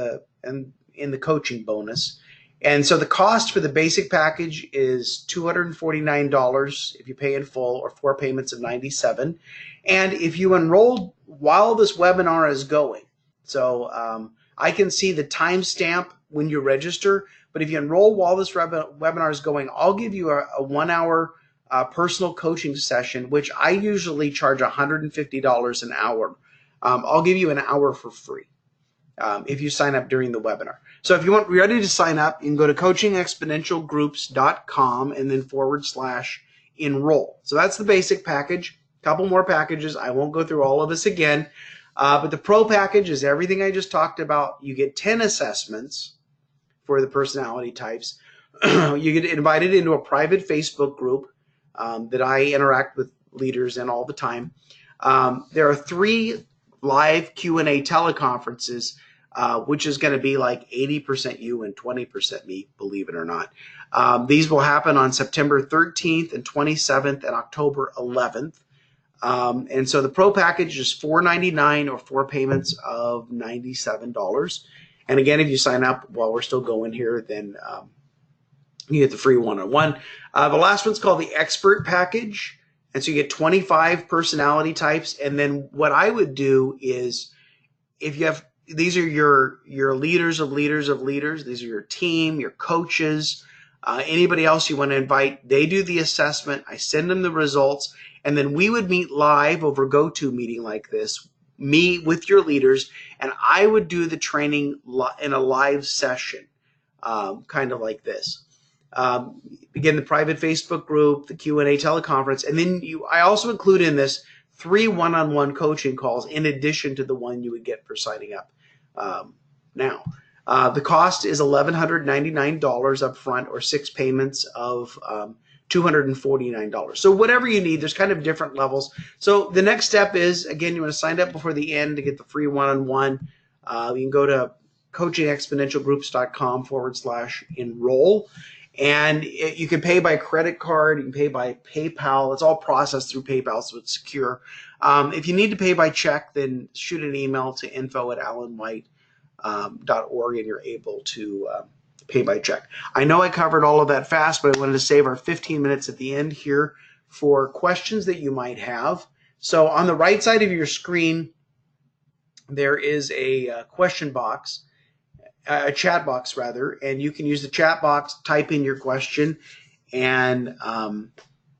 in the coaching bonus. And so the cost for the basic package is $249 if you pay in full, or 4 payments of $97. And if you enroll while this webinar is going, so I can see the timestamp when you register, but if you enroll while this webinar is going, I'll give you a 1-hour personal coaching session, which I usually charge $150 an hour. I'll give you an hour for free if you sign up during the webinar. So if you want ready to sign up, you can go to coachingexponentialgroups.com and then /enroll. So that's the basic package. A couple more packages. I won't go through all of this again. But the pro package is everything I just talked about. You get 10 assessments for the personality types. You get invited into a private Facebook group that I interact with leaders in all the time. There are 3 live Q&A teleconferences, which is going to be like 80% you and 20% me, believe it or not. These will happen on September 13th and 27th and October 11th. And so the pro package is $499 or 4 payments of $97. And again, if you sign up while we're still going here, then you get the free one-on-one. The last one's called the expert package. And so you get 25 personality types. And then what I would do is, if you have, these are your leaders of leaders of leaders. These are your team, your coaches, anybody else you want to invite. They do the assessment. I send them the results. And then we would meet live over GoToMeeting like this, me with your leaders, and I would do the training in a live session, kind of like this. Again, the private Facebook group, the Q&A teleconference, and then I also include in this 3 one-on-one coaching calls in addition to the one you would get for signing up now. The cost is $1,199 up front, or 6 payments of $249. So whatever you need, there's kind of different levels. So the next step is, again, you want to sign up before the end to get the free one-on-one. You can go to coachingexponentialgroups.com /enroll. And you can pay by credit card, you can pay by PayPal. It's all processed through PayPal, so it's secure. If you need to pay by check, then shoot an email to info@alanwhite.org and you're able to pay by check. I know I covered all of that fast, but I wanted to save our 15 minutes at the end here for questions that you might have. So on the right side of your screen, there is a question box. A chat box rather, and you can use the chat box, type in your question, and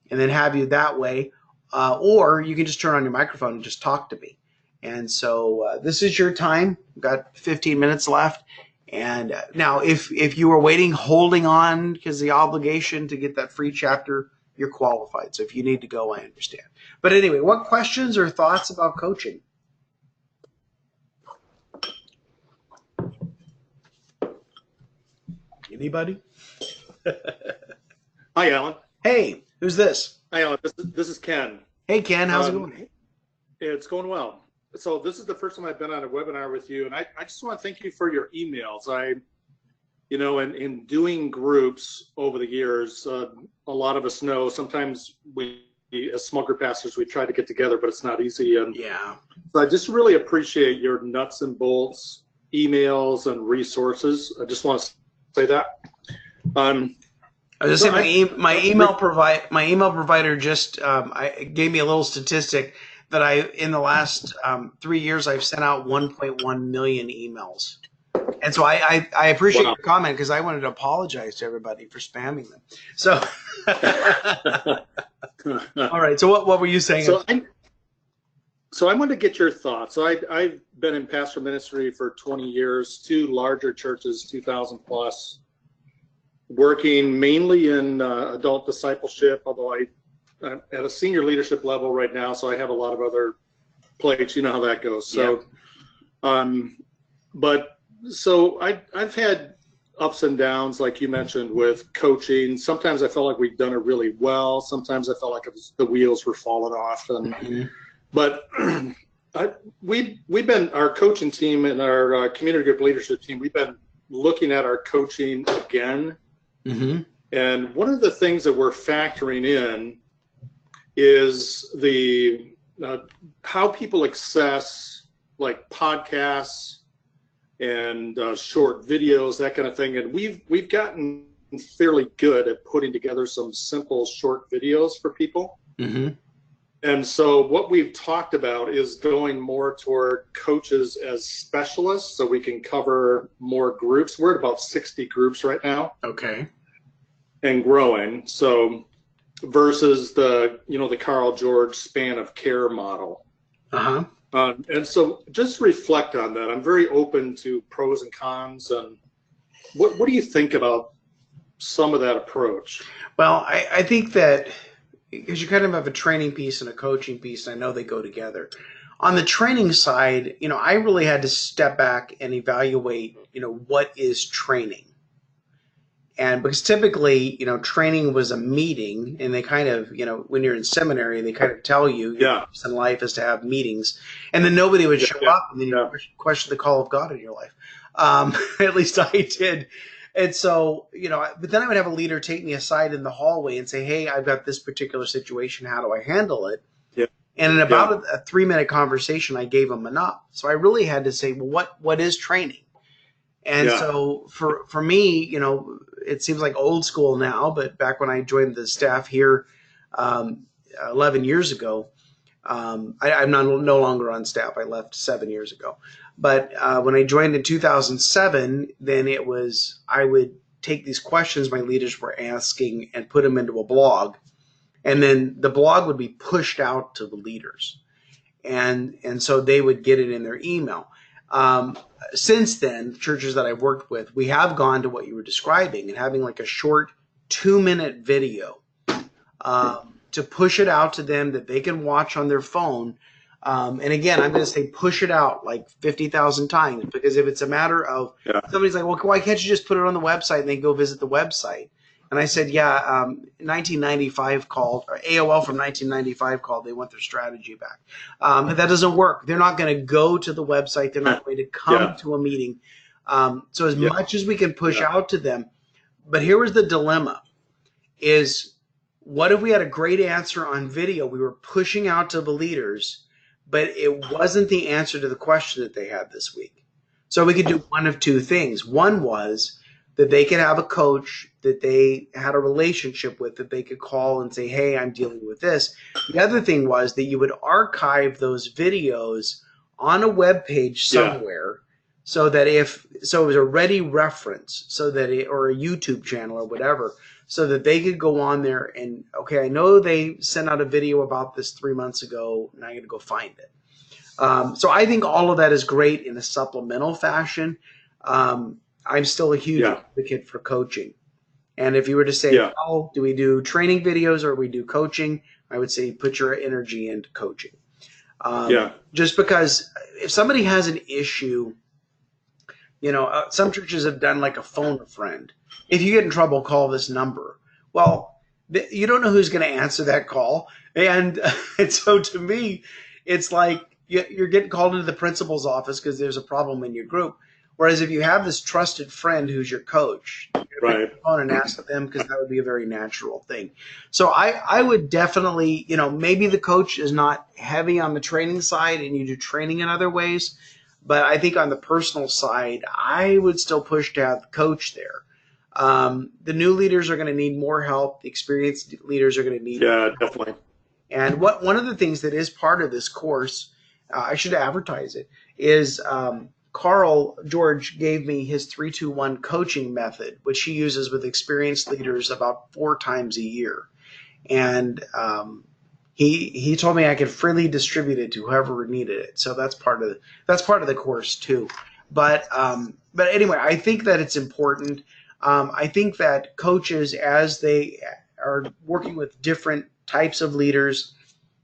then have you that way, or you can just turn on your microphone and just talk to me. And so this is your time. We've got 15 minutes left. And now if you were waiting, holding on because the obligation to get that free chapter, you're qualified. So if you need to go, I understand. But anyway, what questions or thoughts about coaching? Anybody? Hi, Alan. Hey, who's this? Hi, Alan. This is Ken. Hey, Ken. How's it going? It's going well. So this is the first time I've been on a webinar with you, and I just want to thank you for your emails. In doing groups over the years, a lot of us know sometimes we, as small group pastors, we try to get together, but it's not easy. And yeah, so I just really appreciate your nuts and bolts emails and resources. I just want to say that. I was just saying my email provider just gave me a little statistic that in the last 3 years I've sent out 1.1 million emails, and so I appreciate your comment because I wanted to apologize to everybody for spamming them. So, all right. So what were you saying? So I wanted to get your thoughts. So I've been in pastor ministry for 20 years, 2 larger churches, 2,000 plus. working mainly in adult discipleship, although I'm at a senior leadership level right now, so I have a lot of other plates. You know how that goes. So, but so I've had ups and downs, like you mentioned, with coaching. Sometimes I felt like we'd done it really well. Sometimes I felt like the wheels were falling off. And but we've been, our coaching team and our community group leadership team, we've been looking at our coaching again. And one of the things that we're factoring in is the how people access like podcasts and short videos, that kind of thing. And we've gotten fairly good at putting together some simple short videos for people. And so what we've talked about is going more toward coaches as specialists, so we can cover more groups. We're at about 60 groups right now. Okay. And growing. So versus the Carl George span of care model. And so just reflect on that. I'm very open to pros and cons. And what do you think about some of that approach? Well, I think that because you kind of have a training piece and a coaching piece, and I know they go together. On the training side, I really had to step back and evaluate, what is training? And because typically, training was a meeting, and they kind of, when you're in seminary, they kind of tell you, your purpose in life is to have meetings, and then nobody would show up, and then you question the call of God in your life. At least I did. And so, but then I would have a leader take me aside in the hallway and say, hey, I've got this particular situation. How do I handle it? And in about a 3-minute conversation, I gave them enough. So I really had to say, well, what is training? And so for me, it seems like old school now, but back when I joined the staff here 11 years ago, I'm no longer on staff. I left 7 years ago. But when I joined in 2007, then I would take these questions my leaders were asking and put them into a blog. And then the blog would be pushed out to the leaders. And so they would get it in their email. Since then, churches that I've worked with, we have gone to what you were describing and having like a short 2-minute video to push it out to them that they can watch on their phone. And again, I'm going to say push it out like 50,000 times, because if it's a matter of somebody's like, well, why can't you just put it on the website and they go visit the website? And I said, 1995 called, or AOL from 1995 called. They want their strategy back. But that doesn't work. They're not going to go to the website. They're not going to come to a meeting. So as much as we can push out to them. But here was the dilemma is, what if we had a great answer on video? We were pushing out to the leaders, but it wasn't the answer to the question that they had this week. So we could do one of two things. One was that they could have a coach that they had a relationship with that they could call and say, hey, I'm dealing with this. The other thing was that you would archive those videos on a web page somewhere so that it was a ready reference, so that or a YouTube channel or whatever, so that they could go on there and, okay, I know they sent out a video about this 3 months ago, and I'm going to go find it. So I think all of that is great in a supplemental fashion. I'm still a huge advocate for coaching. And if you were to say, well, do we do training videos or we do coaching? I would say put your energy into coaching. Just because if somebody has an issue, some churches have done like a phone a friend. If you get in trouble, call this number. Well, you don't know who's going to answer that call. And so to me, it's like you're getting called into the principal's office because there's a problem in your group. Whereas if you have this trusted friend who's your coach, you pick up the phone and ask them, because that would be a very natural thing. So I would definitely, maybe the coach is not heavy on the training side and you do training in other ways. But I think on the personal side, I would still push to have the coach there. The new leaders are going to need more help. The experienced leaders are going to need more help. Definitely. And one of the things that is part of this course, I should advertise it, is Carl George gave me his 3-2-1 coaching method, which he uses with experienced leaders about 4 times a year. And he told me I could freely distribute it to whoever needed it. So that's part of the course too. But anyway, I think that it's important. I think that coaches, as they are working with different types of leaders,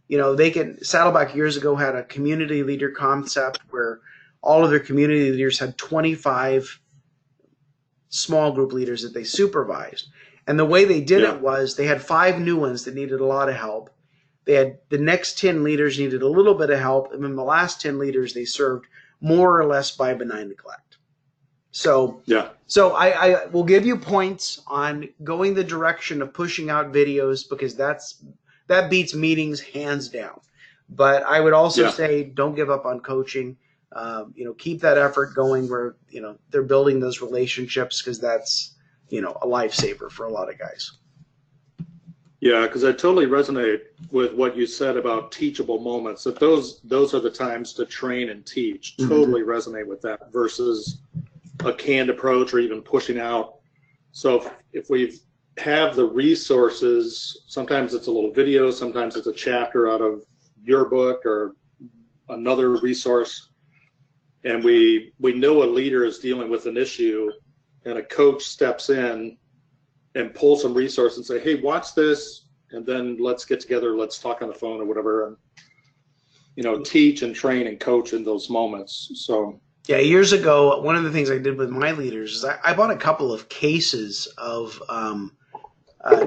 they can. Saddleback years ago had a community leader concept where all of their community leaders had 25 small group leaders that they supervised. And the way they did it was they had 5 new ones that needed a lot of help. They had the next 10 leaders needed a little bit of help, and then the last 10 leaders they served more or less by benign neglect. So I will give you points on going the direction of pushing out videos, because that beats meetings hands down. But I would also say don't give up on coaching. Keep that effort going where they're building those relationships, because that's a lifesaver for a lot of guys. Yeah, because I totally resonate with what you said about teachable moments. That those are the times to train and teach. Totally resonate with that versus a canned approach or even pushing out. So if we have the resources, sometimes it's a little video, sometimes it's a chapter out of your book or another resource, and we know a leader is dealing with an issue, and a coach steps in and pulls some resources and say, hey, watch this, and then let's get together, let's talk on the phone or whatever, and teach and train and coach in those moments. So yeah, years ago, one of the things I did with my leaders is I bought a couple of cases of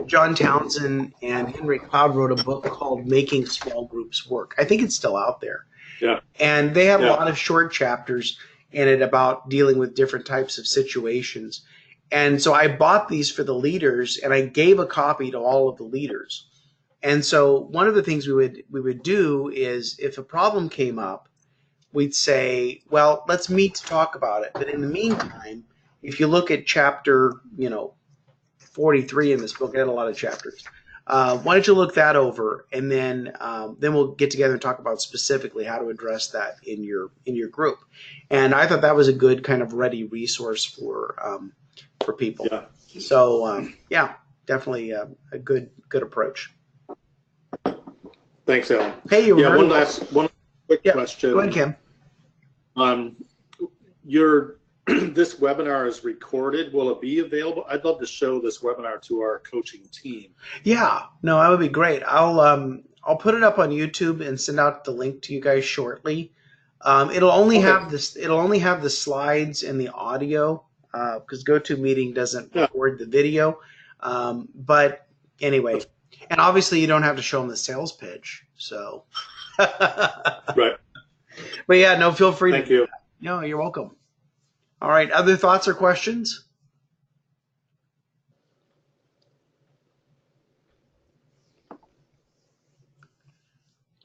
John Townsend and Henry Cloud wrote a book called Making Small Groups Work. I think it's still out there. Yeah. And they had a lot of short chapters in it about dealing with different types of situations. And so I bought these for the leaders, and I gave a copy to all of the leaders. And so one of the things we would do is, if a problem came up, we'd say, well, let's meet to talk about it. But in the meantime, if you look at chapter, 43 in this book, I had a lot of chapters. Why don't you look that over, and then we'll get together and talk about specifically how to address that in your group. And I thought that was a good kind of ready resource for people. Yeah. So definitely a good approach. Thanks, Alan. Hey, one quick question. Go ahead, Kim. This webinar is recorded. Will it be available? I'd love to show this webinar to our coaching team. Yeah, no, that would be great. I'll put it up on YouTube and send out the link to you guys shortly. It'll only have this. It'll only have the slides and the audio, because GoToMeeting doesn't record the video. But anyway, and obviously you don't have to show them the sales pitch. So right. But yeah, no, feel free. Thank you. No, you're welcome. All right. Other thoughts or questions?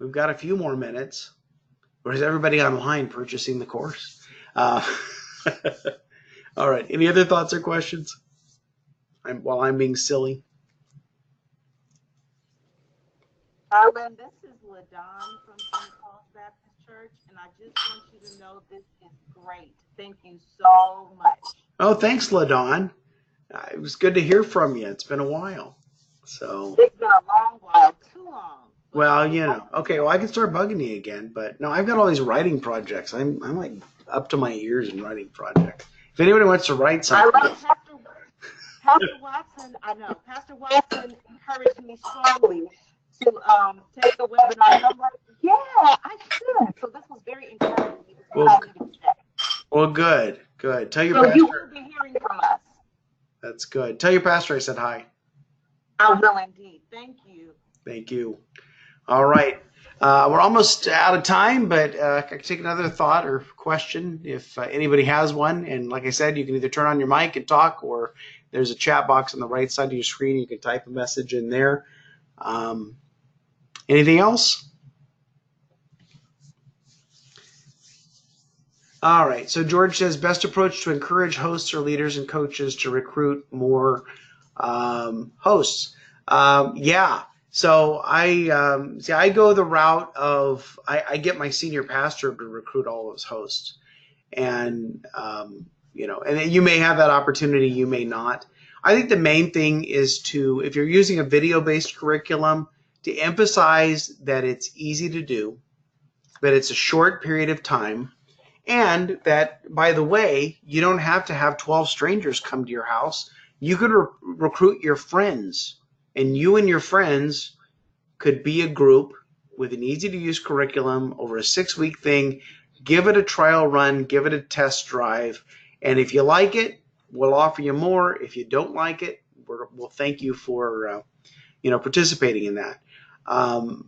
We've got a few more minutes. Or is everybody online purchasing the course? All right. Any other thoughts or questions? While I'm being silly. Arlen, this is LaDon from St. Paul's Baptist Church, and I just want you to know this is great. Thank you so much. Oh, thanks, LaDon. It was good to hear from you. It's been a while. So It's been a long while, too long. well, okay, well, I can start bugging you again, but no, I've got all these writing projects. I'm like up to my ears in writing projects. If anybody wants to write something, I love Pastor Watson. I know Pastor Watson encouraged me strongly to take a webinar, and I'm like, yeah, I should. So this was very encouraging. Well, good. Tell your so pastor. You will be hearing from us. That's good. Tell your pastor I said hi. I will indeed. Thank you. Thank you. All right. We're almost out of time, but I can take another thought or question if anybody has one. And like I said, you can either turn on your mic and talk, or there's a chat box on the right side of your screen. You can type a message in there. Anything else? All right. So George says, best approach to encourage hosts or leaders and coaches to recruit more hosts. Yeah. So I go the route of I get my senior pastor to recruit all those hosts, and and you may have that opportunity, you may not. I think the main thing is if you're using a video-based curriculum, to emphasize that it's easy to do, that it's a short period of time, And that, by the way, you don't have to have 12 strangers come to your house. You could recruit your friends, and you and your friends could be a group with an easy-to-use curriculum over a 6-week thing. Give it a trial run, give it a test drive, and if you like it, we'll offer you more. If you don't like it, we'll thank you for participating in that.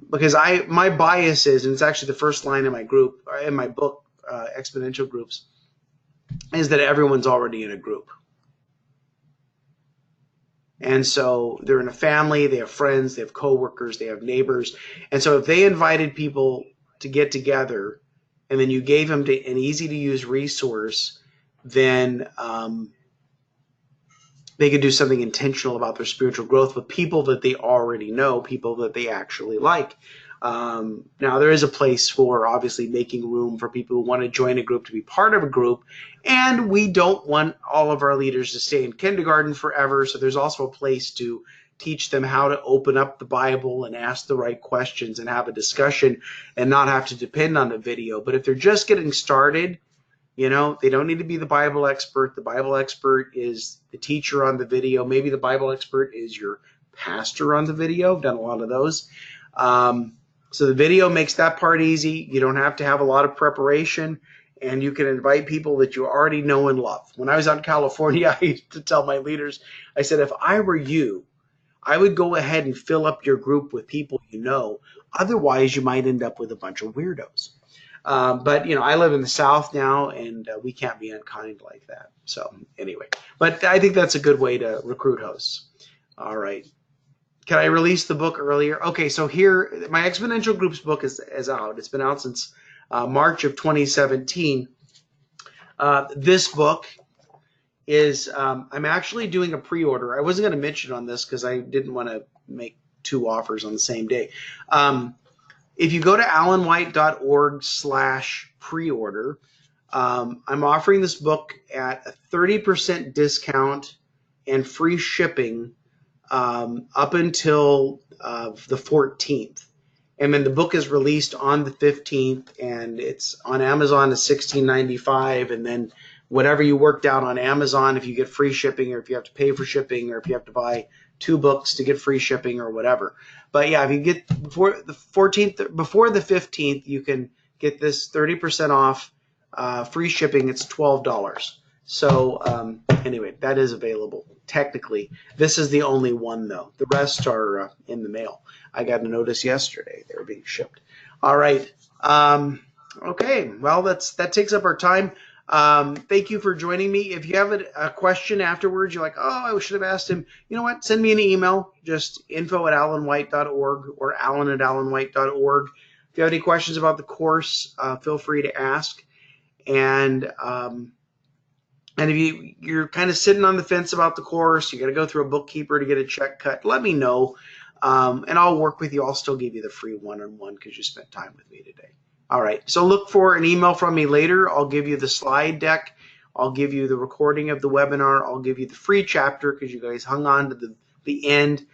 Because my bias is, and it's actually the first line in my book, Exponential Groups, is that everyone's already in a group. And so they're in a family, they have friends, they have coworkers, they have neighbors. And so if they invited people to get together and then you gave them an easy to use resource, then they could do something intentional about their spiritual growth with people that they already know, people that they actually like. Now, there is a place for obviously making room for people who want to join a group to be part of a group, and we don't want all of our leaders to stay in kindergarten forever, so there's also a place to teach them how to open up the Bible and ask the right questions and have a discussion and not have to depend on the video. But if they're just getting started, they don't need to be the Bible expert. The Bible expert is the teacher on the video. Maybe the Bible expert is your pastor on the video. I've done a lot of those. So the video makes that part easy. You don't have to have a lot of preparation, and you can invite people that you already know and love. When I was out in California, I used to tell my leaders, I said, if I were you, I would go ahead and fill up your group with people you know. Otherwise, you might end up with a bunch of weirdos. But I live in the South now, and we can't be unkind like that. So anyway, but I think that's a good way to recruit hosts. All right. Can I release the book earlier? Okay, so here, my Exponential Groups book is out. It's been out since March of 2017. This book is, I'm actually doing a pre-order. I wasn't going to mention on this because I didn't want to make 2 offers on the same day. If you go to alanwhite.org/pre-order, I'm offering this book at a 30% discount and free shipping up until the 14th. And then the book is released on the 15th, and it's on Amazon at $16.95. And then whatever you worked out on Amazon, if you get free shipping, or if you have to pay for shipping, or if you have to buy 2 books to get free shipping or whatever. But yeah, if you get before the 15th, you can get this 30% off free shipping. It's $12. So anyway, that is available technically. This is the only one though. The rest are in the mail. I got a notice yesterday they were being shipped. All right. Okay. Well, that takes up our time. Thank you for joining me. If you have a question afterwards, you're like, oh, I should have asked him. You know what? Send me an email, just info@alanwhite.org or alan@alanwhite.org. If you have any questions about the course, feel free to ask. And if you're kind of sitting on the fence about the course, you got to go through a bookkeeper to get a check cut, let me know, and I'll work with you. I'll still give you the free one-on-one because you spent time with me today. All right, so look for an email from me later. I'll give you the slide deck. I'll give you the recording of the webinar. I'll give you the free chapter because you guys hung on to the end,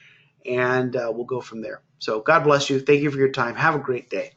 and we'll go from there. So God bless you. Thank you for your time. Have a great day.